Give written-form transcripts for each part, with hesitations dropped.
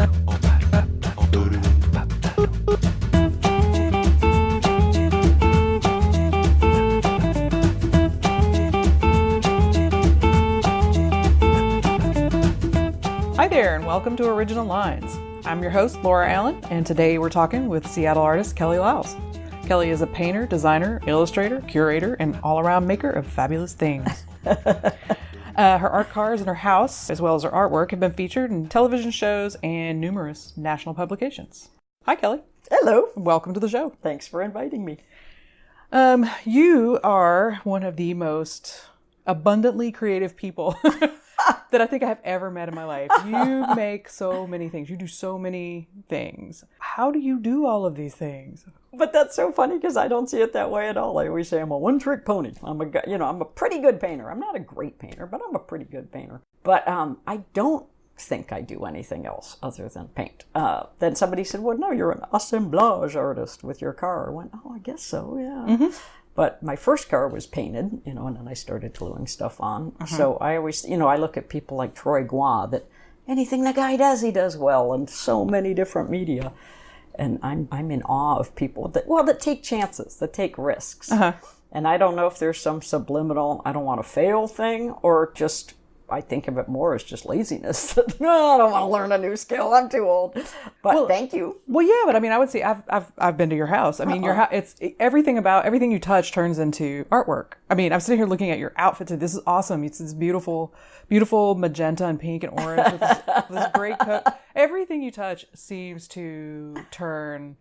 Hi there, and welcome to Original Lines. I'm your host, Laura Allen, and today we're talking with Seattle artist Kelly Lyles. Kelly is a painter, designer, illustrator, curator, and all-around maker of fabulous things. Her art cars in her house, as well as her artwork, have been featured in television shows and numerous national publications. Hi, Kelly. Hello. Welcome to the show. Thanks for inviting me. You are one of the most abundantly creative people that I think I have ever met in my life. You make so many things. You do so many things. How do you do all of these things? But that's so funny because I don't see it that way at all. I always say I'm a one-trick pony. I'm a pretty good painter. I'm not a great painter, but I'm a pretty good painter. But I don't think I do anything else other than paint. Then somebody said, well, no, you're an assemblage artist with your car. I went, oh, I guess so, yeah. Mm-hmm. But my first car was painted, and then I started gluing stuff on. Mm-hmm. So I always, I look at people like Troy Gua, that anything the guy does, he does well, in so many different media. And I'm in awe of people that take chances, that take risks. Uh-huh. And I don't know if there's some subliminal, I don't want to fail thing, or just, I think of it more as just laziness. No, I don't want to learn a new skill. I'm too old. But thank you. Well, yeah, but I mean, I would say I've been to your house. I mean, your house. It's everything you touch turns into artwork. I mean, I'm sitting here looking at your outfit. This is awesome. It's this beautiful, beautiful magenta and pink and orange with this great coat. Everything you touch seems to turn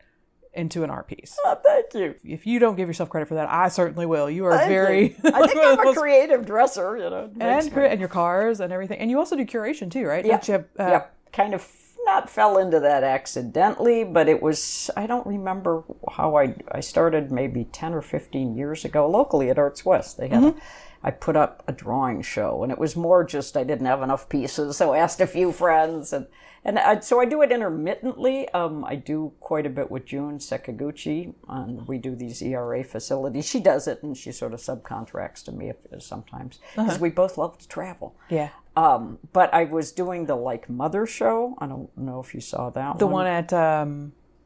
into an art piece. Oh, thank you. If you don't give yourself credit for that, I certainly will. You are very... I think I'm a creative dresser, And your cars and everything. And you also do curation too, right? Yeah. Kind of not fell into that accidentally, but it was... I don't remember how I started maybe 10 or 15 years ago locally at Arts West. They had I put up a drawing show, and it was more just I didn't have enough pieces, so I asked a few friends, so I do it intermittently. I do quite a bit with June Sakaguchi, and we do these ERA facilities. She does it, and she sort of subcontracts to me sometimes, because we both love to travel. Yeah. But I was doing the Mother show. I don't know if you saw that one. The one at...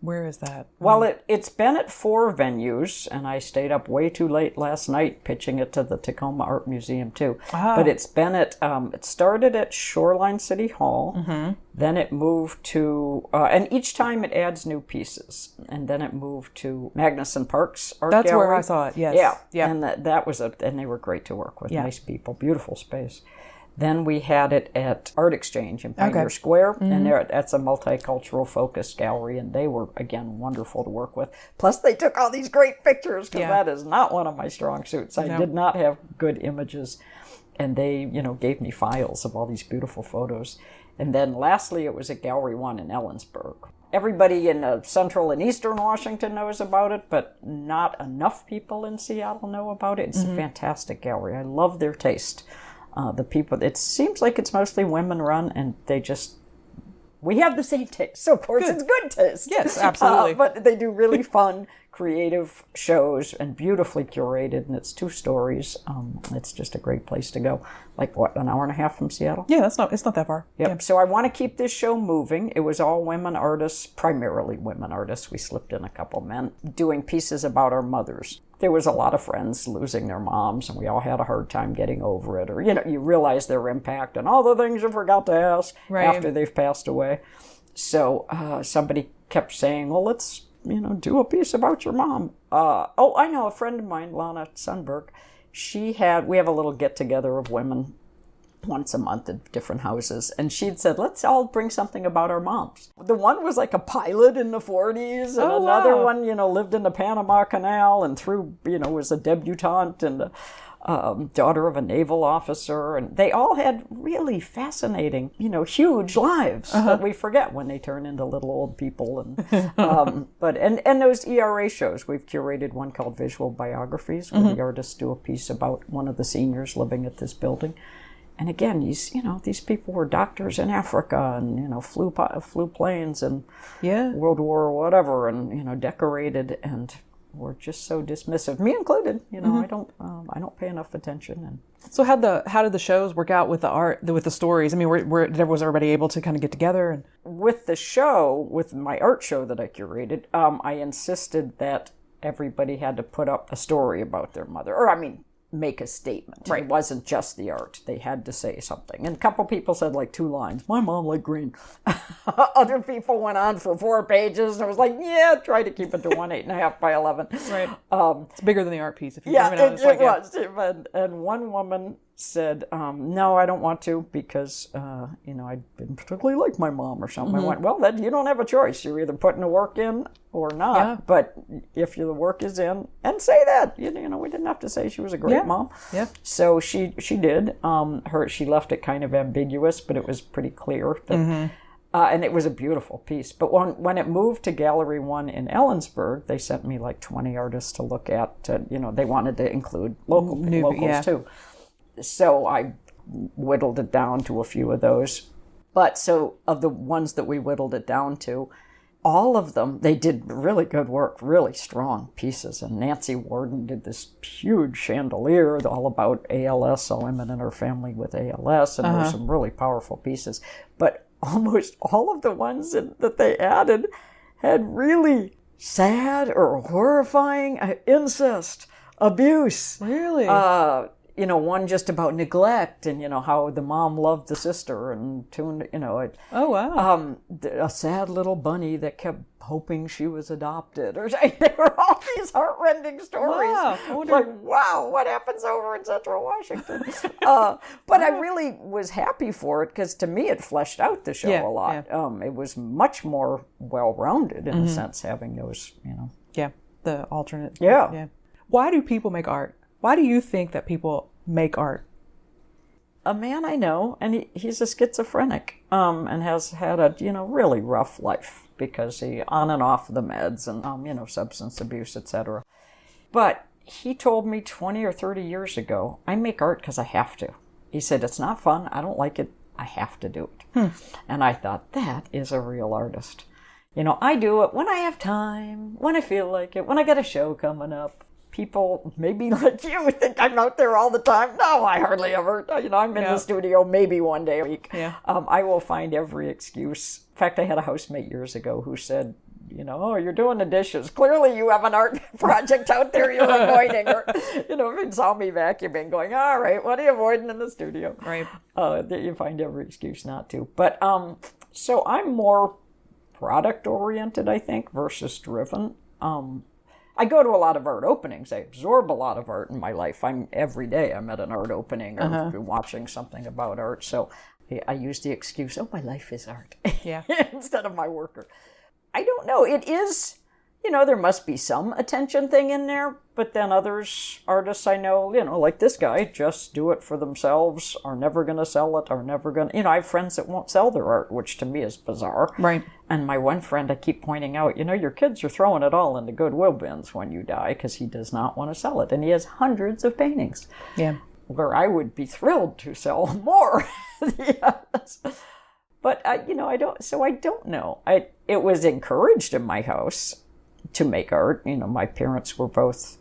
Where is that? Well, it's been at 4 venues, and I stayed up way too late last night pitching it to the Tacoma Art Museum, too. Wow. But it's been at, it started at Shoreline City Hall, then it moved to, and each time it adds new pieces, and then it moved to Magnuson Park's Art Gallery. That's where I saw it, yes. Yeah. And that was and they were great to work with, nice people, beautiful space. Then we had it at Art Exchange in Pioneer Square, and that's a multicultural focused gallery, and they were, again, wonderful to work with. Plus, they took all these great pictures, because that is not one of my strong suits. I did not have good images, and they, gave me files of all these beautiful photos. And then lastly, it was at Gallery 1 in Ellensburg. Everybody in central and eastern Washington knows about it, but not enough people in Seattle know about it. It's a fantastic gallery. I love their taste. The people, it seems like it's mostly women run, and we have the same taste. So, of course, it's good taste. Yes, absolutely. But they do really fun, creative shows and beautifully curated, and it's 2 stories. It's just a great place to go. An hour and a half from Seattle? Yeah, it's not that far. Yep. Yeah. So I want to keep this show moving. It was all women artists, primarily women artists. We slipped in a couple men, doing pieces about our mothers. There was a lot of friends losing their moms, and we all had a hard time getting over it. Or, you realize their impact and all the things you forgot to ask after they've passed away. So somebody kept saying, well, let's, do a piece about your mom. I know a friend of mine, Lana Sundberg, we have a little get-together of women once a month at different houses, and she'd said, let's all bring something about our moms. The one was like a pilot in the 40s, and another one, lived in the Panama Canal and was a debutante and daughter of a naval officer, and they all had really fascinating, huge lives that we forget when they turn into little old people. And and those ERA shows, we've curated one called Visual Biographies, where the artists do a piece about one of the seniors living at this building. And again, these people were doctors in Africa, and flew planes and World War or whatever, and decorated, and were just so dismissive, me included. I don't pay enough attention. And So how did the shows work out with the art, with the stories? I mean, was everybody able to kind of get together? And with the show, with my art show that I curated, I insisted that everybody had to put up a story about their mother, or make a statement. Right. It wasn't just the art. They had to say something. And a couple people said like 2 lines. My mom liked green. Other people went on for 4 pages. And I was like, yeah, try to keep it to 8.5 by 11. Right. It's bigger than the art piece. If you it was. And one woman said, no, I don't want to because, I didn't particularly like my mom or something. I went, well, then you don't have a choice. You're either putting the work in or not. Yeah. But if the work is in, and say that, we didn't have to say she was a great mom. Yeah. So she did. She left it kind of ambiguous, but it was pretty clear that, and it was a beautiful piece. But when it moved to Gallery 1 in Ellensburg, they sent me like 20 artists to look at. They wanted to include locals too. So I whittled it down to a few of those. But so of the ones that we whittled it down to, all of them, they did really good work, really strong pieces. And Nancy Warden did this huge chandelier all about ALS, all women in her family with ALS, and there were some really powerful pieces. But almost all of the ones that they added had really sad or horrifying incest, abuse. Really? One just about neglect and, how the mom loved the sister and Oh, wow. a sad little bunny that kept hoping she was adopted or there were all these heartrending stories. Wow. Wow, what happens over in Central Washington? But I really was happy for it because to me it fleshed out the show a lot. Yeah. It was much more well-rounded in a sense having those, Yeah, the alternate. Yeah. Why do people make art? Why do you think that people make art? A man I know, and he's a schizophrenic, and has had a really rough life because he on and off the meds and substance abuse, etc. But he told me 20 or 30 years ago, I make art because I have to. He said it's not fun, I don't like it, I have to do it. And I thought that is a real artist. I do it when I have time, when I feel like it, when I got a show coming up. People maybe like you think I'm out there all the time. No, I hardly ever. I'm in the studio maybe one day a week. Yeah. I will find every excuse. In fact, I had a housemate years ago who said, oh, you're doing the dishes. Clearly you have an art project out there you're avoiding. Or, if you saw me vacuuming going, all right, what are you avoiding in the studio? Right. You find every excuse not to. But so I'm more product oriented, I think, versus driven. I go to a lot of art openings. I absorb a lot of art in my life. Every day I'm at an art opening or watching something about art. So I use the excuse, my life is art. Yeah. Instead of my worker. I don't know. It is, there must be some attention thing in there. But then artists I know, like this guy, just do it for themselves, are never going to sell it, are never going to, I have friends that won't sell their art, which to me is bizarre. Right. And my one friend, I keep pointing out, your kids are throwing it all into Goodwill bins when you die because he does not want to sell it. And he has hundreds of paintings. Yeah. Where I would be thrilled to sell more. Yes. But, I don't know. It was encouraged in my house to make art. My parents were both,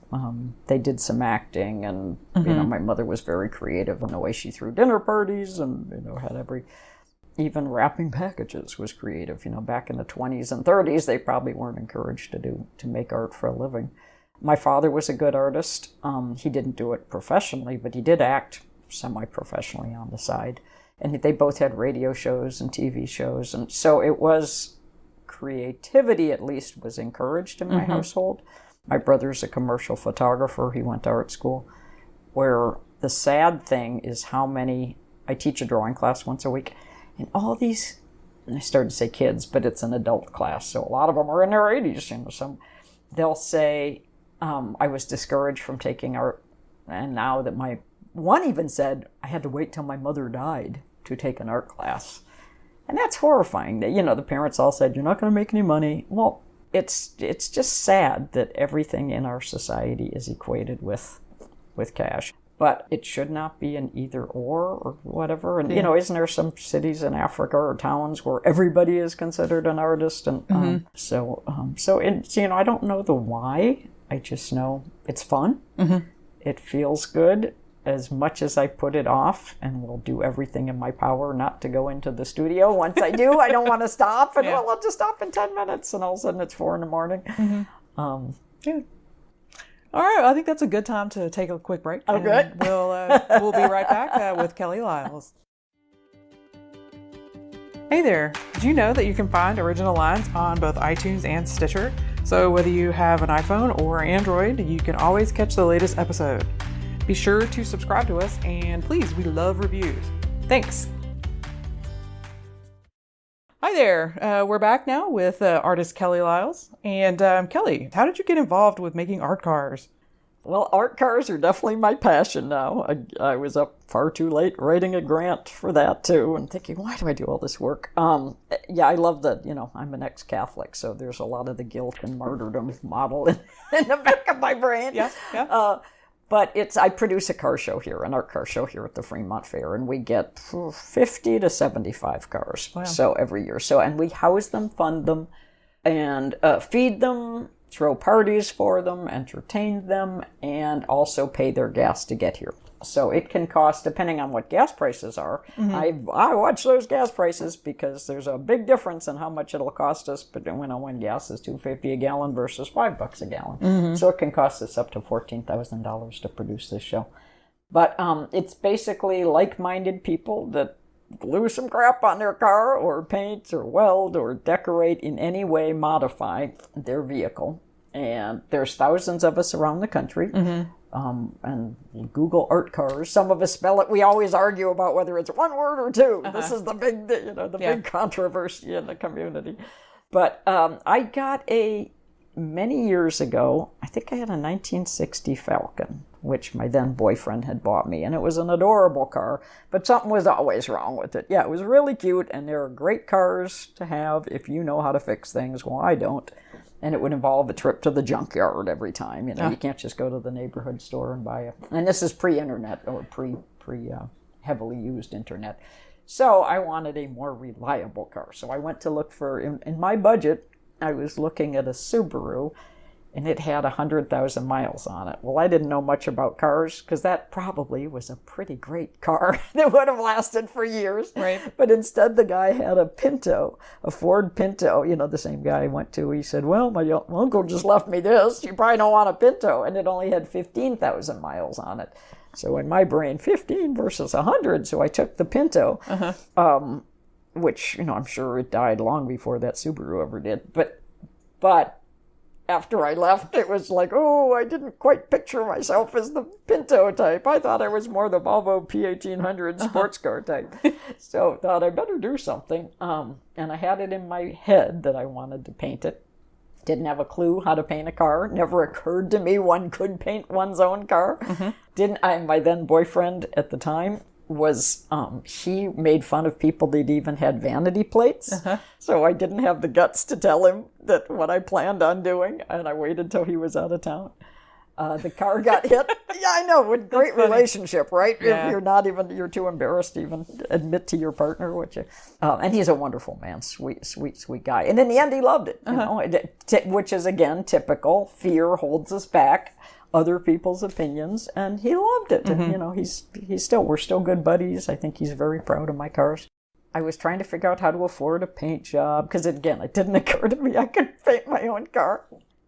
they did some acting and, my mother was very creative in the way she threw dinner parties and, had even wrapping packages was creative. Back in the 20s and 30s, they probably weren't encouraged to make art for a living. My father was a good artist. He didn't do it professionally, but he did act semi-professionally on the side. And they both had radio shows and TV shows. And so it was, creativity at least was encouraged in my household. My brother's a commercial photographer. He went to art school. Where the sad thing is I teach a drawing class once a week. And all these, and I started to say kids, but it's an adult class. So a lot of them are in their 80s. They'll say, I was discouraged from taking art. And now that one even said, I had to wait till my mother died to take an art class. And that's horrifying. The parents all said, you're not going to make any money. Well, it's just sad that everything in our society is equated with cash. But it should not be an either or whatever. And, isn't there some cities in Africa or towns where everybody is considered an artist? And I don't know the why. I just know it's fun. Mm-hmm. It feels good. As much as I put it off, and will do everything in my power not to go into the studio. Once I do, I don't want to stop. And well, I'll just stop in 10 minutes, and all of a sudden it's 4 a.m. Mm-hmm. Good. All right, I think that's a good time to take a quick break. Okay. We'll be right back with Kelly Lyles. Hey there, did you know that you can find Original Lines on both iTunes and Stitcher? So whether you have an iPhone or Android, you can always catch the latest episode. Be sure to subscribe to us, and please, we love reviews. Thanks. Hi there. We're back now with artist Kelly Lyles. And Kelly, how did you get involved with making art cars? Well, art cars are definitely my passion now. I was up far too late writing a grant for that too, and thinking, why do I do all this work? Yeah, I love that, I'm an ex-Catholic, so there's a lot of the guilt and martyrdom model in the back of my brain. Yeah. But I produce an art car show here at the Fremont Fair, and we get 50 to 75 cars. Wow. So every year. And we house them, fund them, and feed them, throw parties for them, entertain them, and also pay their gas to get here. So it can cost, depending on what gas prices are. Mm-hmm. I watch those gas prices because there's a big difference in how much it'll cost us. But when gas is $2.50 a gallon versus $5 a gallon, mm-hmm. So it can cost us up to $14,000 to produce this show. But it's basically like-minded people that glue some crap on their car, or paint, or weld, or decorate in any way, modify their vehicle. And there's thousands of us around the country. Mm-hmm. And Google art cars. Some of us spell it. We always argue about whether it's one word or two. Uh-huh. This is the big, big controversy in the community. But I got many years ago, I think I had a 1960 Falcon, which my then boyfriend had bought me. And it was an adorable car, but something was always wrong with it. Yeah, it was really cute, and they're great cars to have if you know how to fix things. Well, I don't. And it would involve a trip to the junkyard every time. You can't just go to the neighborhood store and buy it. And this is pre-internet, or heavily used internet. So I wanted a more reliable car. So I went to look for, in my budget, I was looking at a Subaru, and it had 100,000 miles on it. Well, I didn't know much about cars, because that probably was a pretty great car that would have lasted for years. Right. But instead, the guy had a Pinto, a Ford Pinto. The same guy I went to, he said, well, my uncle just left me this. You probably don't want a Pinto. And it only had 15,000 miles on it. So in my brain, 15 versus 100. So I took the Pinto, uh-huh. Which, I'm sure it died long before that Subaru ever did. But after I left, it was like, I didn't quite picture myself as the Pinto type. I thought I was more the Volvo P1800 sports car type. So I thought I better do something. And I had it in my head that I wanted to paint it. Didn't have a clue how to paint a car. Never occurred to me one could paint one's own car. Mm-hmm. My then boyfriend at the time was, he made fun of people that even had vanity plates. Uh-huh. So I didn't have the guts to tell him that what I planned on doing, and I waited till he was out of town. The car got hit. Yeah, I know. With great relationship, right? Yeah. If you're too embarrassed to even admit to your partner what you. And he's a wonderful man, sweet guy. And in the end, he loved it. Which is again typical. Fear holds us back. Other people's opinions, and he loved it. Mm-hmm. And we're still good buddies. I think he's very proud of my cars. I was trying to figure out how to afford a paint job, because it didn't occur to me I could paint my own car.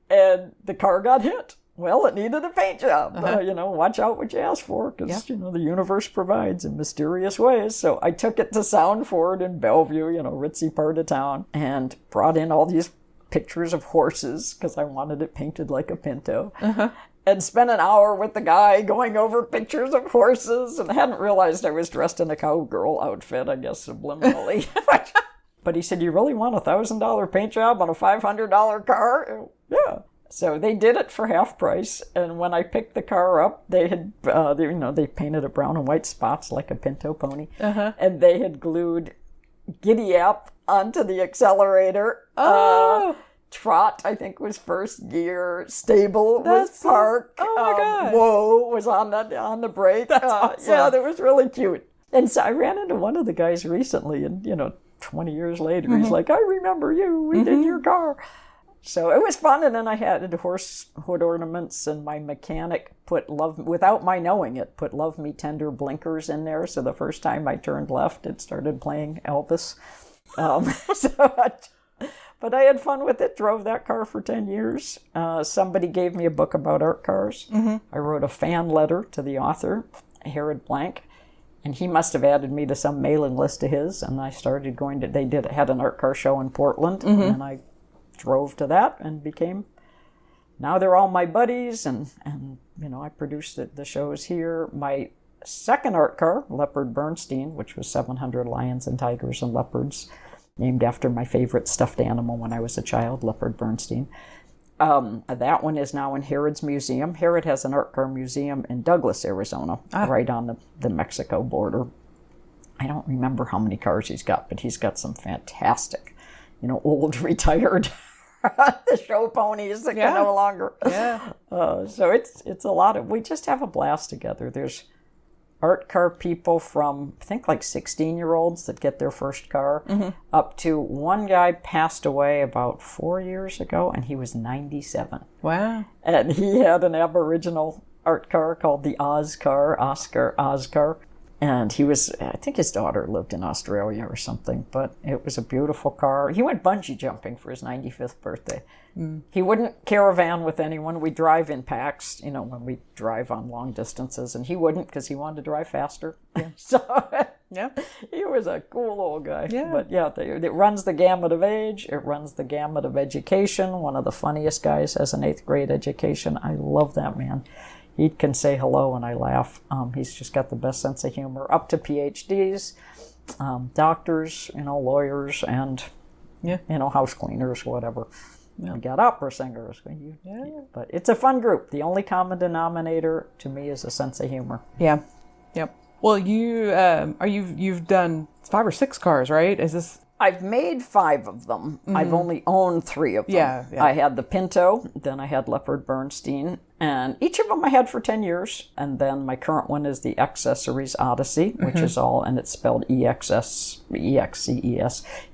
And the car got hit. Well, it needed a paint job. Uh-huh. Watch out what you ask for, because, the universe provides in mysterious ways. So I took it to Sound Ford in Bellevue, ritzy part of town, and brought in all these pictures of horses, because I wanted it painted like a Pinto. Uh-huh. And spent an hour with the guy going over pictures of horses, and I hadn't realized I was dressed in a cowgirl outfit, I guess, subliminally. But he said, you really want a $1,000 paint job on a $500 car? Yeah. So they did it for half price, and when I picked the car up, they had, they painted it brown and white spots like a Pinto pony, uh-huh. And they had glued Giddy Up onto the accelerator. Oh! Trot, I think, was first gear. Stable was park. Oh my God. Whoa was on the brake. That's awesome. Yeah, that was really cute. And so I ran into one of the guys recently, and 20 years later, mm-hmm. He's like, I remember you. We mm-hmm. did your car. So it was fun, and then I had horse hood ornaments, and my mechanic put without my knowing it, put Love Me Tender blinkers in there. So the first time I turned left, it started playing Elvis. But I had fun with it, drove that car for 10 years. Somebody gave me a book about art cars. I wrote a fan letter to the author, Harrod Blank, and he must have added me to some mailing list of his, and I started going to, had an art car show in Portland, and I drove to that and now they're all my buddies, and I produced the shows here. My second art car, Leopard Bernstein, which was 700 lions and tigers and leopards, named after my favorite stuffed animal when I was a child, Leopard Bernstein. That one is now in Harrod's museum. Harrod has an art car museum in Douglas, Arizona, right on the Mexico border. I don't remember how many cars he's got, but he's got some fantastic, old retired the show ponies that can no longer. Yeah. So it's a lot of, we just have a blast together. There's art car people from, I think, like 16-year-olds that get their first car, up to one guy passed away about 4 years ago, and he was 97. Wow. And he had an Aboriginal art car called the Oscar Oz car. And I think his daughter lived in Australia or something, but it was a beautiful car. He went bungee jumping for his 95th birthday. He wouldn't caravan with anyone. We drive in packs, when we drive on long distances, and he wouldn't because he wanted to drive faster. Yeah. So he was a cool old guy. Yeah. But it runs the gamut of age. It runs the gamut of education. One of the funniest guys has an 8th grade education. I love that man. He can say hello and I laugh. He's just got the best sense of humor. Up to PhDs, doctors, lawyers, and house cleaners, whatever. We got opera singers. But it's a fun group. The only common denominator to me is a sense of humor. Yeah. Yep. Well, you've done 5 or 6 cars, right? Is this? I've made 5 of them. I've only owned 3 of them. Yeah. I had the Pinto, then I had Leopard Bernstein, and each of them I had for 10 years. And then my current one is the Accessories Odyssey, which is all, and it's spelled EXCES.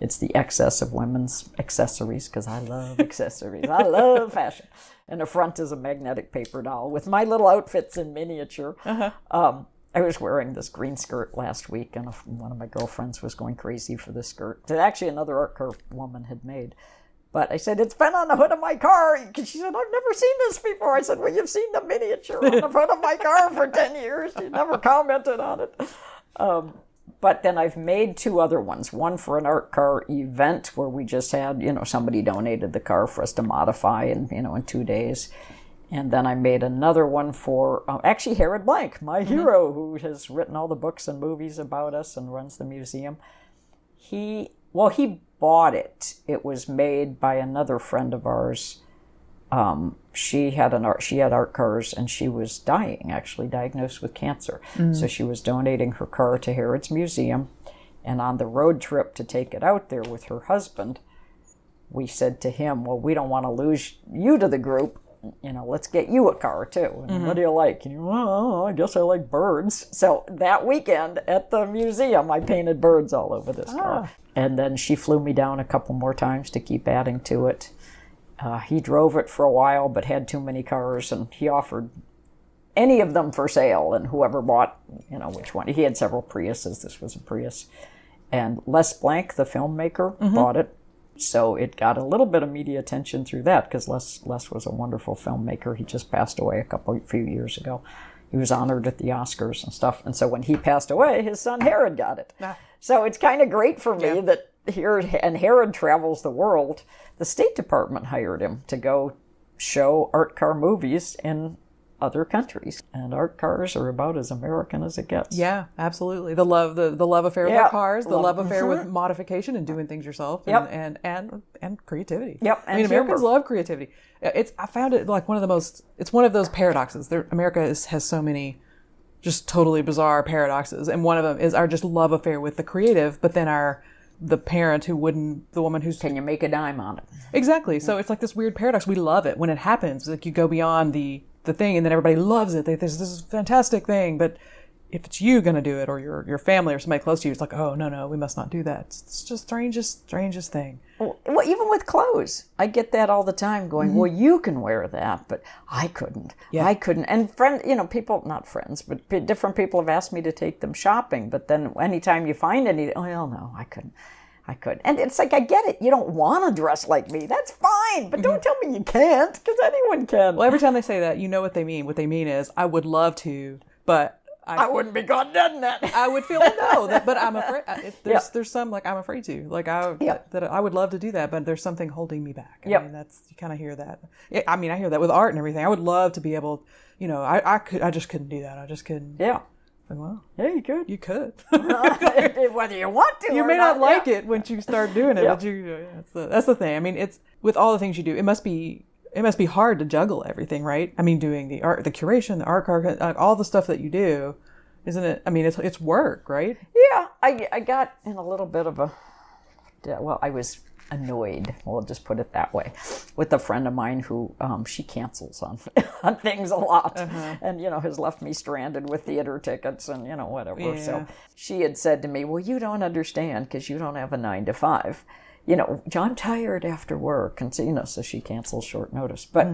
It's the excess of women's accessories, because I love accessories. I love fashion. And the front is a magnetic paper doll with my little outfits in miniature. I was wearing this green skirt last week, and one of my girlfriends was going crazy for this skirt that actually another art car woman had made. But I said, it's been on the hood of my car. She said, I've never seen this before. I said, well, you've seen the miniature on the front of my car for 10 years. You never commented on it. But then I've made 2 other ones. One for an art car event where we just had, somebody donated the car for us to modify in 2 days. And then I made another one for, actually, Harrod Blank, my hero, who has written all the books and movies about us and runs the museum. He bought it. It was made by another friend of ours. She had art cars, and she was dying, actually, diagnosed with cancer. So she was donating her car to Harrod's museum. And on the road trip to take it out there with her husband, we said to him, well, we don't want to lose you to the group. Let's get you a car too. And what do you like? And well, I guess I like birds. So that weekend at the museum, I painted birds all over this car. And then she flew me down a couple more times to keep adding to it. He drove it for a while, but had too many cars, and he offered any of them for sale. And whoever bought, which one. He had several Priuses. This was a Prius. And Les Blank, the filmmaker, bought it. So it got a little bit of media attention through that, because Les was a wonderful filmmaker. He just passed away a few years ago. He was honored at the Oscars and stuff. And so when he passed away, his son Harrod got it. So it's kind of great for me that Harrod travels the world. The State Department hired him to go show art car movies in other countries, and art cars are about as American as it gets. Yeah, absolutely. The love affair with our cars, the love affair with modification and doing things yourself, and creativity. Americans love creativity. I found it like it's one of those paradoxes. America has so many just totally bizarre paradoxes, and one of them is our just love affair with the creative, but then the parent the woman who's... Can you make a dime on it? Exactly. So it's like this weird paradox. We love it when it happens. Like you go beyond the thing, and then everybody loves it. There's this fantastic thing, but if it's you going to do it or your family or somebody close to you, it's like, oh, no, we must not do that. It's just strangest thing. Well, even with clothes, I get that all the time going, well, you can wear that, but I couldn't. Yeah. I couldn't. And people, not friends, but different people have asked me to take them shopping. But then anytime you find anything, oh, hell no, I couldn't. And it's like, I get it. You don't want to dress like me. That's fine. But don't tell me you can't, because anyone can. Well, every time they say that, you know what they mean. What they mean is, I would love to, but I wouldn't be caught dead in that. I would feel but I'm afraid. There's some like I'm afraid to that I would love to do that, but there's something holding me back. I mean, you kind of hear that. I mean, I hear that with art and everything. I would love to be able, I just couldn't do that. I just couldn't. Yeah. Like, well, yeah, you could. You could. Whether you want to. You or may not like yeah. it once you start doing it, but that's the thing. I mean, it's with all the things you do. It must be hard to juggle everything, right? I mean, doing the art, the curation, the art card, all the stuff that you do, isn't it? I mean, it's work, right? Yeah, I got in a little bit of I was annoyed, we'll just put it that way, with a friend of mine who she cancels on things a lot, and has left me stranded with theater tickets and whatever. Yeah. So she had said to me, well, you don't understand because you don't have a 9-to-5. I'm tired after work, and so she cancels short notice. But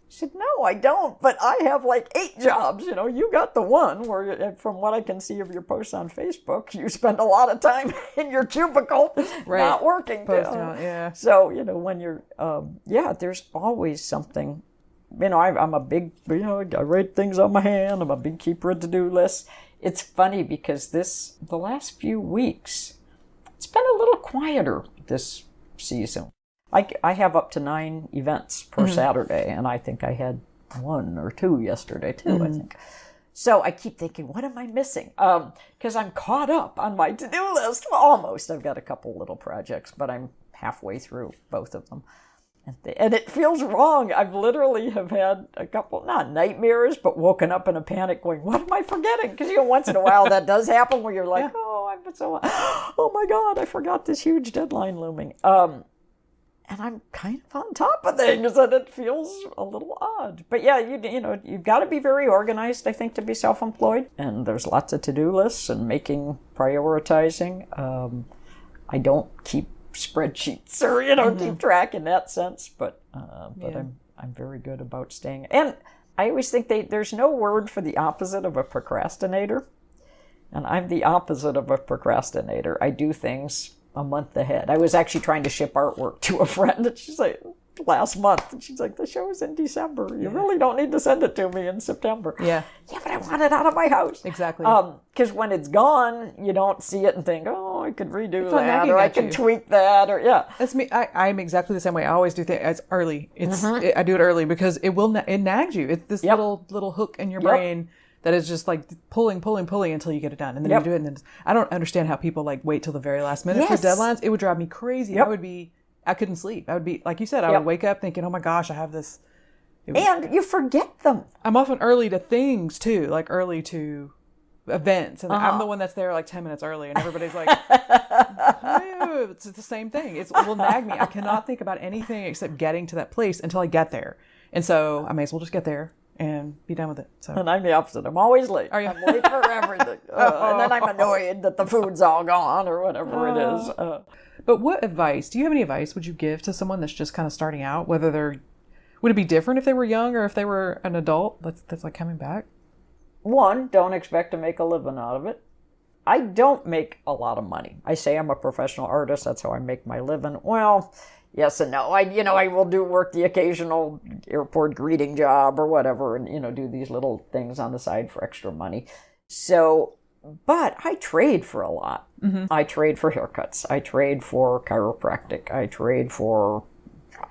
she said, no, I don't, but I have like 8 jobs. You got the one where, from what I can see of your posts on Facebook, you spend a lot of time in your cubicle, not working. Yeah. So, when you're, there's always something. I'm a big, I write things on my hand. I'm a big keeper of to-do lists. It's funny because the last few weeks, it's been a little quieter this season. I have up to 9 events per Saturday, and I think I had 1 or 2 yesterday too, I think. So I keep thinking, what am I missing? Because I'm caught up on my to-do list. Well, almost. I've got a couple little projects, but I'm halfway through both of them. And it feels wrong. I've literally have had a couple, not nightmares, but woken up in a panic going, what am I forgetting? Because once in a while that does happen where you're like, oh my God, I forgot this huge deadline looming. And I'm kind of on top of things, and it feels a little odd. But yeah, you've got to be very organized, I think, to be self-employed. And there's lots of to-do lists and prioritizing. I don't keep spreadsheets or keep track in that sense, but I'm very good about staying. And I always think there's no word for the opposite of a procrastinator. And I'm the opposite of a procrastinator. I do things a month ahead. I was actually trying to ship artwork to a friend, and she's like, last month, and she's like, the show is in December. You really don't need to send it to me in September. Yeah, but I want it out of my house. Exactly. Because when it's gone, you don't see it and think, oh, I could redo that, or I could tweak that, or That's me. I'm exactly the same way. I always do things. It's early. I do it early because it nags you. It's this little hook in your brain that is just like pulling until you get it done. And then you do it. And then I don't understand how people like wait till the very last minute for deadlines. It would drive me crazy. I couldn't sleep. I would be, like you said, I would wake up thinking, oh my gosh, I have this. And you forget them. I'm often early to things too, like early to events. And I'm the one that's there like 10 minutes early. And everybody's like, oh, it's the same thing. It will nag me. I cannot think about anything except getting to that place until I get there. And so I may as well just get there and be done with it. So. And I'm the opposite. I'm always late. Are you? I'm late for everything. And then I'm annoyed that the food's all gone or whatever it is. But what advice, do you have any advice would you give to someone that's just kind of starting out? Would it be different if they were young or if they were an adult that's like coming back? 1, don't expect to make a living out of it. I don't make a lot of money. I say I'm a professional artist. That's how I make my living. Well, yes and no. I will work the occasional airport greeting job or whatever, and do these little things on the side for extra money. So, but I trade for a lot. I trade for haircuts. I trade for chiropractic. I trade for,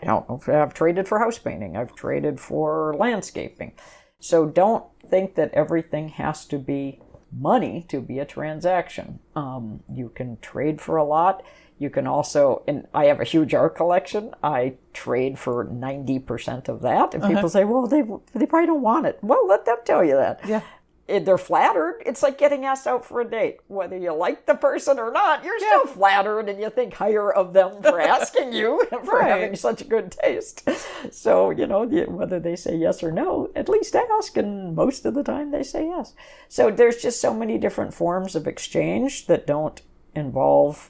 I don't know, I've traded for house painting. I've traded for landscaping. So don't think that everything has to be money to be a transaction. You can trade for a lot. You can also, and I have a huge art collection. I trade for 90% of that. And people say, well, they probably don't want it. Well, let them tell you that. Yeah. they're flattered. It's like getting asked out for a date. Whether you like the person or not, you're still flattered, and you think higher of them for asking you, for having such good taste. So, whether they say yes or no, at least ask, and most of the time they say yes. So there's just so many different forms of exchange that don't involve,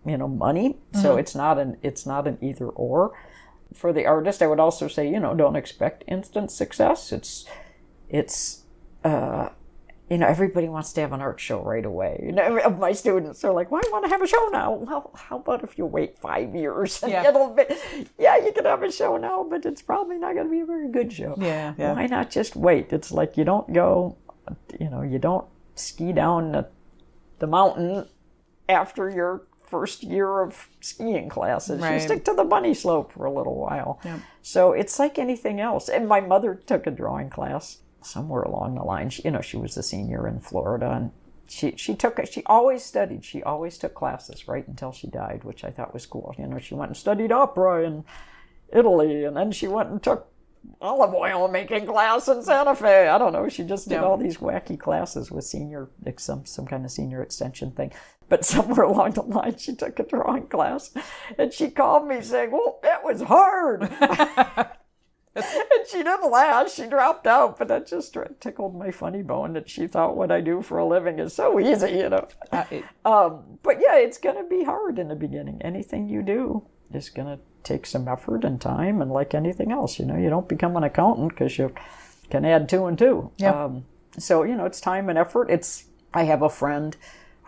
money. So it's not an either or. For the artist, I would also say, don't expect instant success. Everybody wants to have an art show right away. Of my students are like, well, I want to have a show now. Well, how about if you wait 5 years? And you can have a show now, but it's probably not going to be a very good show. Yeah. Why not just wait? It's like you don't go, you don't ski down the mountain after your first year of skiing classes. Right. You stick to the bunny slope for a little while. Yep. So it's like anything else. And my mother took a drawing class somewhere along the line. She was a senior in Florida, and she always studied. She always took classes right until she died, which I thought was cool. She went and studied opera in Italy, and then she went and took olive oil making class in Santa Fe. I don't know. She just did all these wacky classes with some kind of senior extension thing. But somewhere along the line, she took a drawing class, and she called me saying, well, it was hard. And she didn't last. She dropped out, but that just tickled my funny bone that she thought what I do for a living is so easy, But it's going to be hard in the beginning. Anything you do is going to take some effort and time, and like anything else, you don't become an accountant because you can add 2 and 2. Yep. So, it's time and effort. I have a friend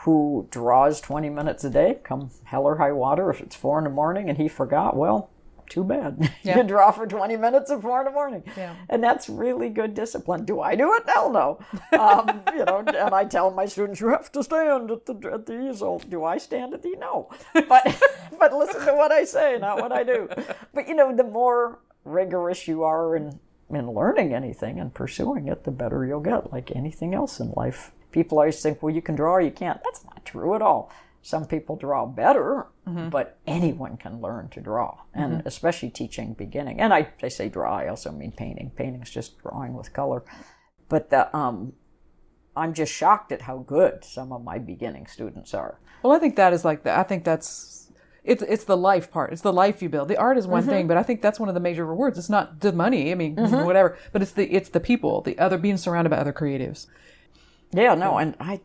who draws 20 minutes a day, come hell or high water. If it's 4 a.m. and he forgot, well, too bad. You draw for 20 minutes at 4 a.m. Yeah. And that's really good discipline. Do I do it? Hell no. And I tell my students, you have to stand at the easel. Do I stand at the? No. But listen to what I say, not what I do. But, the more rigorous you are in learning anything and pursuing it, the better you'll get, like anything else in life. People always think, well, you can draw or you can't. That's not true at all. Some people draw better, but anyone can learn to draw, and especially teaching beginning. And I say draw, I also mean painting. Painting is just drawing with color. But I'm just shocked at how good some of my beginning students are. Well, I think that is I think that's, it's the life part. It's the life you build. The art is one thing, but I think that's one of the major rewards. It's not the money, whatever, but it's the people, being surrounded by other creatives. Yeah, no, and I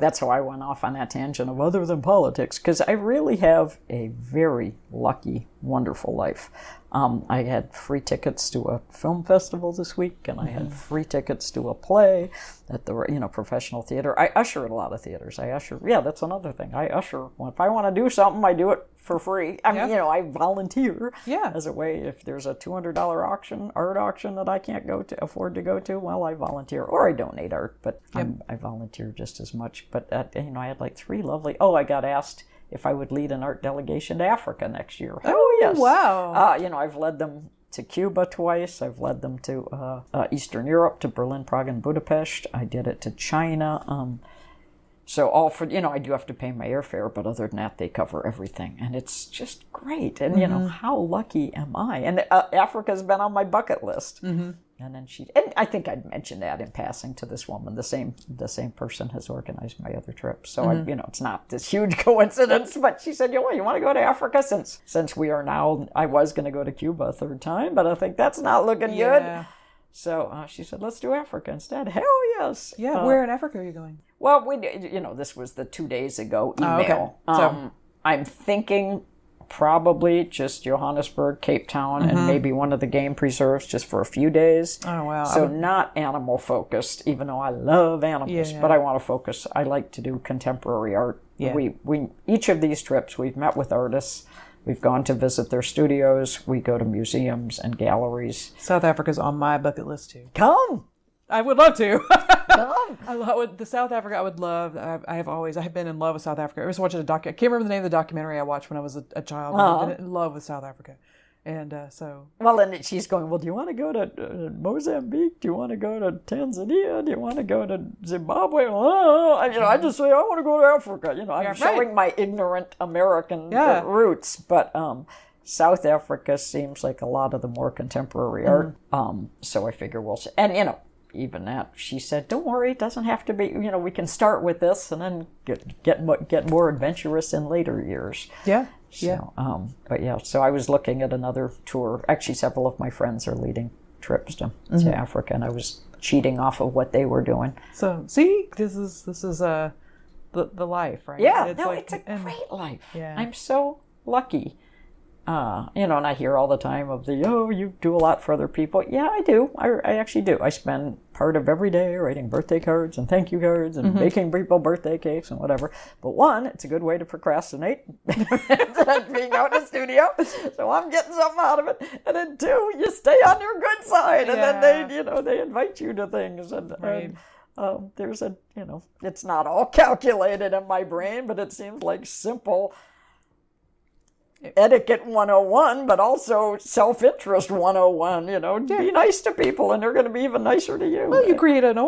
that's how I went off on that tangent of other than politics, because I really have a very lucky, wonderful life. I had free tickets to a film festival this week, and I had free tickets to a play at the professional theater. I usher at a lot of theaters. That's another thing. I usher. If I want to do something, I do it for free. I volunteer as a way. If there's a $200 art auction that I can't afford to go to, well, I volunteer, or I donate art, but I volunteer just as much. But I had like 3 lovely. I got asked if I would lead an art delegation to Africa next year. Oh, yes. Wow. I've led them to Cuba twice. I've led them to Eastern Europe, to Berlin, Prague, and Budapest. I did it to China. So all for, I do have to pay my airfare, but other than that, they cover everything. And it's just great. And, how lucky am I? And Africa's been on my bucket list. And then and I think I'd mentioned that in passing to this woman. The same person has organized my other trips. So, it's not this huge coincidence, but she said, you want to go to Africa? Since we are now, I was going to go to Cuba a 3rd time, but I think that's not looking good. So she said, let's do Africa instead. Hell yes. Yeah, where in Africa are you going? Well, this was the 2 days ago email. Oh, okay. I'm thinking probably just Johannesburg, Cape Town, and maybe one of the game preserves just for a few days. Oh, wow. So not animal focused, even though I love animals, but I want to focus. I like to do contemporary art. Yeah. We each of these trips, we've met with artists. We've gone to visit their studios. We go to museums and galleries. South Africa's on my bucket list too. Come! I would love to. Come! I love the South Africa. I would love. I have been in love with South Africa. I was watching I can't remember the name of the documentary I watched when I was a child. I've been in love with South Africa, and so. Well, and she's going. Well, do you want to go to Mozambique? Do you want to go to Tanzania? Do you want to go to Zimbabwe? I just say I want to go to Africa. I'm showing my ignorant American roots, but South Africa seems like a lot of the more contemporary art. So I figure we'll. And even that, she said, don't worry, it doesn't have to be, we can start with this and then get more adventurous in later years. Yeah. So, but yeah, so I was looking at another tour. Actually, several of my friends are leading trips to Africa, and I was cheating off of what they were doing. So, see, this is the life, right? Yeah, it's a great life. Yeah. I'm so lucky. And I hear all the time of you do a lot for other people. Yeah, I do. I actually do. I spend part of every day writing birthday cards and thank you cards and baking people birthday cakes and whatever. But one, it's a good way to procrastinate being out in the studio. So I'm getting something out of it. And then two, you stay on your good side. And then they invite you to things. And, right. There's it's not all calculated in my brain, but it seems like simple etiquette 101, but also self-interest 101, be nice to people and they're going to be even nicer to you. Well, you create an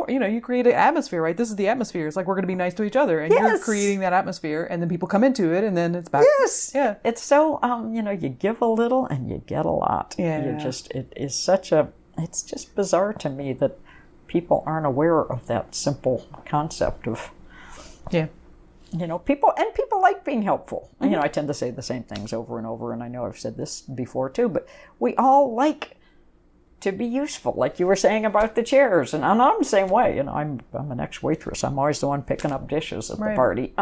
atmosphere, right? This is the atmosphere. It's like we're going to be nice to each other and you're creating that atmosphere and then people come into it and then it's back. Yes. Yeah. It's so, you give a little and you get a lot. Yeah. It's just bizarre to me that people aren't aware of that simple concept of, people like being helpful. I tend to say the same things over and over, and I know I've said this before too, but we all like to be useful, like you were saying about the chairs, and I'm the same way. I'm an ex-waitress. I'm always the one picking up dishes at the party.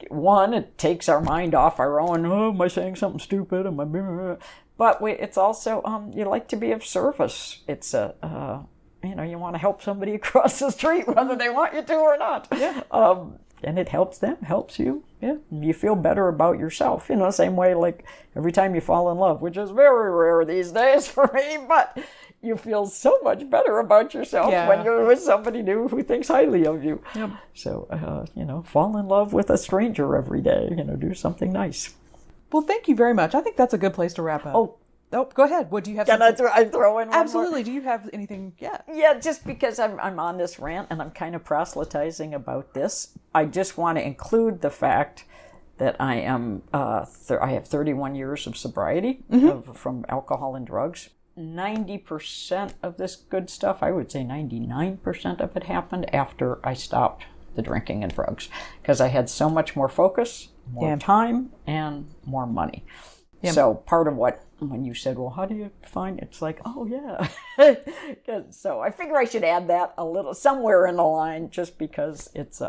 One, it takes our mind off our own, am I saying something stupid? But it's also, you like to be of service. It's you want to help somebody across the street, whether they want you to or not. Yeah. And it helps them, helps you. Yeah. You feel better about yourself. The same way like every time you fall in love, which is very rare these days for me, but you feel so much better about yourself when you're with somebody new who thinks highly of you. Yep. So, fall in love with a stranger every day. Do something nice. Well, thank you very much. I think that's a good place to wrap up. Oh, go ahead. What do you have? Can I throw in one Absolutely. more? Do you have anything? Yeah. Yeah, just because I'm on this rant and I'm kind of proselytizing about this, I just want to include the fact that I am I have 31 years of sobriety from alcohol and drugs. 90% of this good stuff, I would say 99% of it happened after I stopped the drinking and drugs because I had so much more focus, more time, and more money. Yep. So part of when you said, well, how do you find it? It's like, oh, yeah. So I figure I should add that a little somewhere in the line just because it's,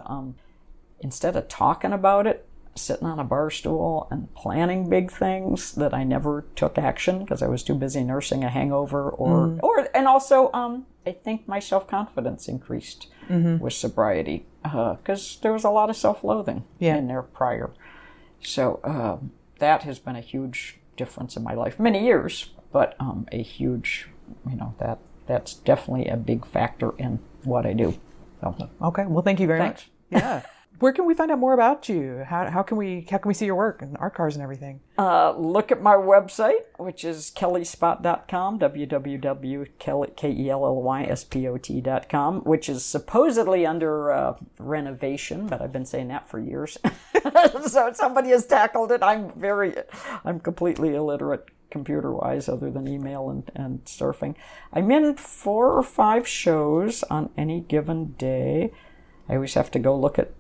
instead of talking about it, sitting on a bar stool and planning big things that I never took action because I was too busy nursing a hangover and also I think my self-confidence increased with sobriety because there was a lot of self-loathing in there prior. So that has been a huge difference in my life. Many years, but a huge, that's definitely a big factor in what I do. So. Okay. Well, thank you very much. Yeah. Where can we find out more about you? How can we see your work and art cars and everything? Look at my website, which is kellyspot.com, www.kellysspot.com, which is supposedly under renovation, but I've been saying that for years. So somebody has tackled it. I'm completely illiterate computer-wise, other than email and surfing. I'm in 4 or 5 shows on any given day. I always have to go look it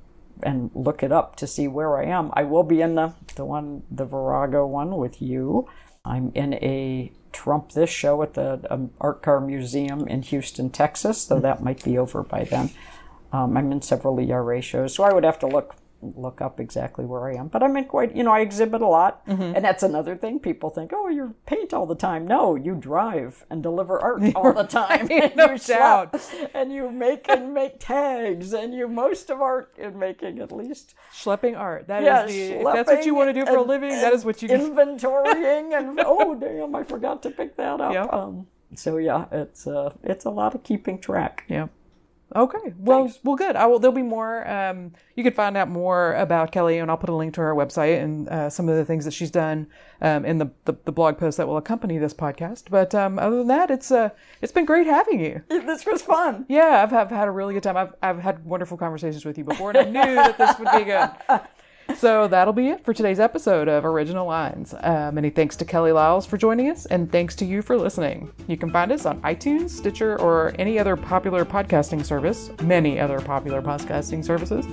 up to see where I am. I will be in the Virago one with you. I'm in a Trump This show at the Art Car Museum in Houston, Texas, though that might be over by then. I'm in several ERA shows, so I would have to look up exactly where I am. But I'm in quite, I exhibit a lot. And that's another thing. People think, oh, you paint all the time. No, you drive and deliver art all the time. And no you doubt. Schlep, and you make tags, and you most of art in making at least. Schlepping art. That is if that's what you want to do for a living, that is what you do. Inventorying and oh damn, I forgot to pick that up. Yep. So yeah, it's a lot of keeping track. Yeah. Okay. Well, good. There'll be more. You can find out more about Kelly, and I'll put a link to her website and some of the things that she's done in the blog post that will accompany this podcast. But other than that, it's been great having you. This was fun. Yeah, I've had a really good time. I've had wonderful conversations with you before, and I knew that this would be good. So that'll be it for today's episode of Original Lines. Many thanks to Kelly Lyles for joining us, and thanks to you for listening. You can find us on iTunes, Stitcher, or any other popular podcasting service, many other popular podcasting services,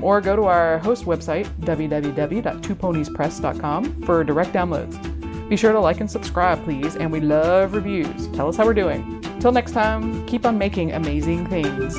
or go to our host website, www.twoponiespress.com, for direct downloads. Be sure to like and subscribe, please, and we love reviews. Tell us how we're doing. Till next time, keep on making amazing things.